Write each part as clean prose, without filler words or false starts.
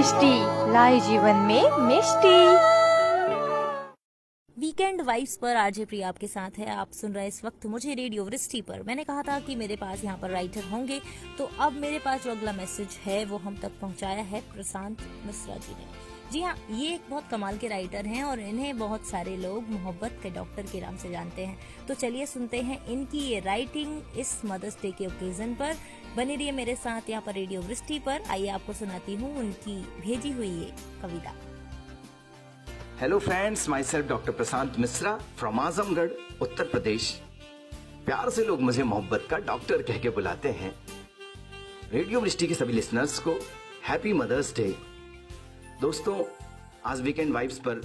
दृष्टि लाए जीवन में मिष्टी। वीकेंड वाइब्स पर आरजे प्रिया आपके साथ है। आप सुन रहे इस वक्त मुझे रेडियो वृष्टि पर। मैंने कहा था कि मेरे पास यहाँ पर राइटर होंगे, तो अब मेरे पास जो अगला मैसेज है वो हम तक पहुँचाया है प्रशांत मिश्रा जी ने। जी हाँ, ये एक बहुत कमाल के राइटर हैं और इन्हें बहुत सारे लोग मोहब्बत के डॉक्टर के नाम से जानते हैं। तो चलिए सुनते हैं इनकी ये राइटिंग इस मदर्स डे के ओकेजन पर। बने रहिए मेरे साथ यहाँ पर रेडियो वृष्टि पर। आइए आपको सुनाती हूँ उनकी भेजी हुई ये कविता। Hello friends, myself doctor Prashant Mishra from Azamgarh, Uttar Pradesh. प्यार से लोग मुझे मोहब्बत का डॉक्टर कह के बुलाते हैं। रेडियो वृष्टि के सभी लिसनर्स को हैप्पी मदर्स डे। दोस्तों, आज वीकेंड वाइब्स पर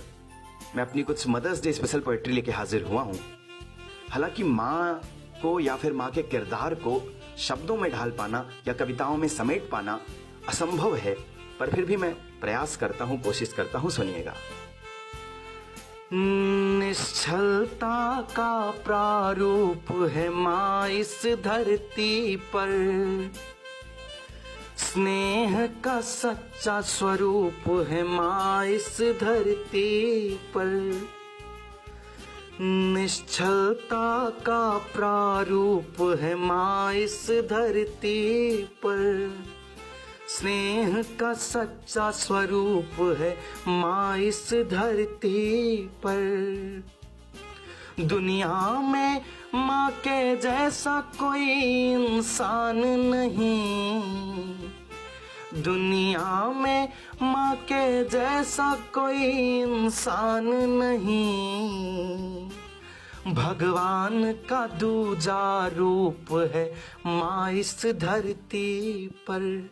मैं अपनी कुछ मदर्स डे स्पेशल पोएट्री लेके हाजिर हुआ हूँ। हालांकि माँ को या फिर माँ के किरदार को शब्दों में ढाल पाना या कविताओं में समेट पाना असंभव है, पर फिर भी मैं प्रयास करता हूँ, कोशिश करता हूँ। सुनिएगा। निश्चलता का प्रारूप है माँ इस धरती पर, स्नेह का सच्चा स्वरूप है माँ इस धरती पर। निश्चलता का प्रारूप है माँ इस धरती पर, स्नेह का सच्चा स्वरूप है माँ इस धरती पर। दुनिया में माँ के जैसा कोई इंसान नहीं, दुनिया में माँ के जैसा कोई इंसान नहीं। भगवान का दूजा रूप है माँ इस धरती पर,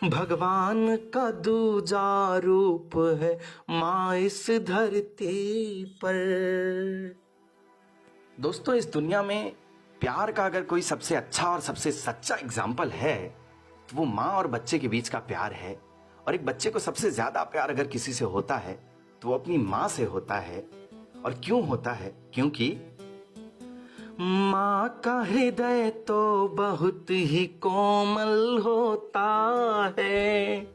भगवान का दूजा रूप है माँ इस धरती पर। दोस्तों, इस दुनिया में प्यार का अगर कोई सबसे अच्छा और सबसे सच्चा एग्जाम्पल है तो वो माँ और बच्चे के बीच का प्यार है। और एक बच्चे को सबसे ज्यादा प्यार अगर किसी से होता है तो वो अपनी माँ से होता है। और क्यों होता है? क्योंकि माँ का हृदय तो बहुत ही कोमल होता है,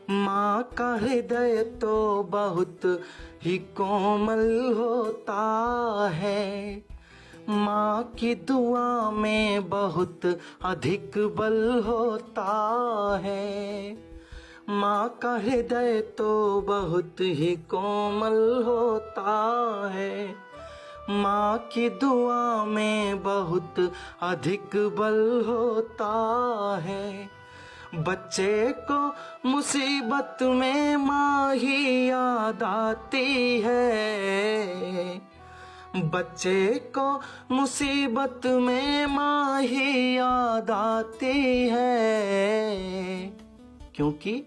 माँ का हृदय तो बहुत ही कोमल होता है। माँ की दुआ में बहुत अधिक बल होता है, माँ का हृदय तो बहुत ही कोमल होता है। माँ की दुआ में बहुत अधिक बल होता है। बच्चे को मुसीबत में माँ ही याद आती है, बच्चे को मुसीबत में माँ ही याद आती है। क्योंकि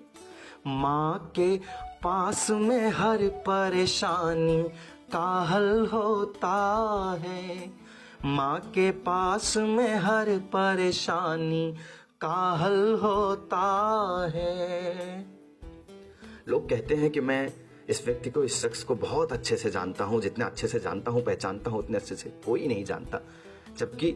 माँ के पास में हर परेशानी का हल होता है, माँ के पास में हर परेशानी का हल होता है। लोग कहते हैं कि मैं इस व्यक्ति को, इस शख्स को बहुत अच्छे से जानता हूँ, जितने अच्छे से जानता हूँ, पहचानता हूँ, उतने अच्छे से कोई नहीं जानता। जबकि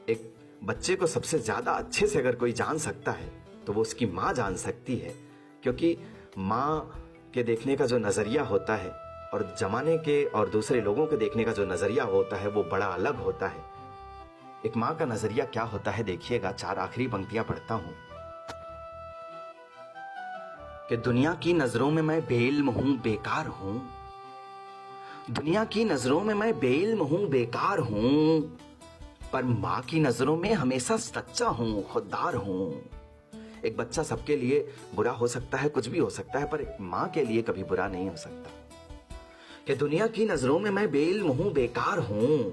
एक बच्चे को सबसे ज़्यादा अच्छे से अगर कोई जान सकता है तो वो उसकी माँ जान सकती है। क्योंकि माँ के देखने का जो नज़रिया होता है और ज़माने के और दूसरे लोगों के देखने का जो नज़रिया होता है वो बड़ा अलग होता है। एक माँ का नज़रिया क्या होता है देखिएगा। 4 आखिरी पंक्तियां पढ़ता हूँ कि दुनिया की नजरों में मैं बेइल्म हूं, बेकार हूं, दुनिया की नजरों में मैं बेइल्म हूं, बेकार हूं, पर माँ की नजरों में हमेशा सच्चा हूं, खुददार हूं। एक बच्चा सबके लिए बुरा हो सकता है, कुछ भी हो सकता है, पर एक माँ के लिए कभी बुरा नहीं हो सकता। कि दुनिया की नजरों में मैं बेइल्म हूं, बेकार हूं,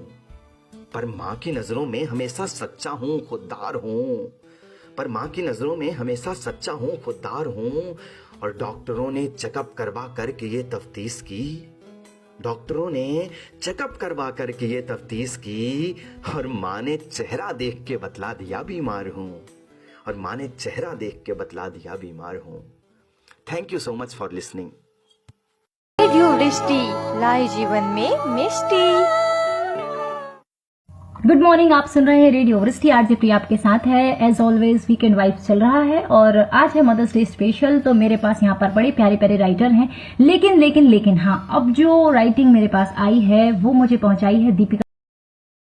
पर माँ की नजरों में हमेशा सच्चा हूं, खुददार हूं, पर माँ की नजरों में हमेशा सच्चा हूं, खुददार हूं। और डॉक्टरों ने चेकअप करवा करके ये तफ्तीश की, डॉक्टरों ने चेकअप करवा करके ये तफ्तीश की, और माँ ने चेहरा देख के बतला दिया बीमार हूं, और माँ ने चेहरा देख के बतला दिया बीमार हूं। Thank you so much for listening. Radio वृष्टि लाए जीवन में मिष्टी। गुड मॉर्निंग, आप सुन रहे हैं रेडियो वृष्टि। आरजे प्रिया आपके साथ है। एज ऑलवेज वीकेंड वाइब्स चल रहा है और आज है मदर्स डे स्पेशल। तो मेरे पास यहाँ पर बड़े प्यारे प्यारे राइटर हैं, लेकिन हाँ, अब जो राइटिंग मेरे पास आई है वो मुझे पहुंचाई है दीपिका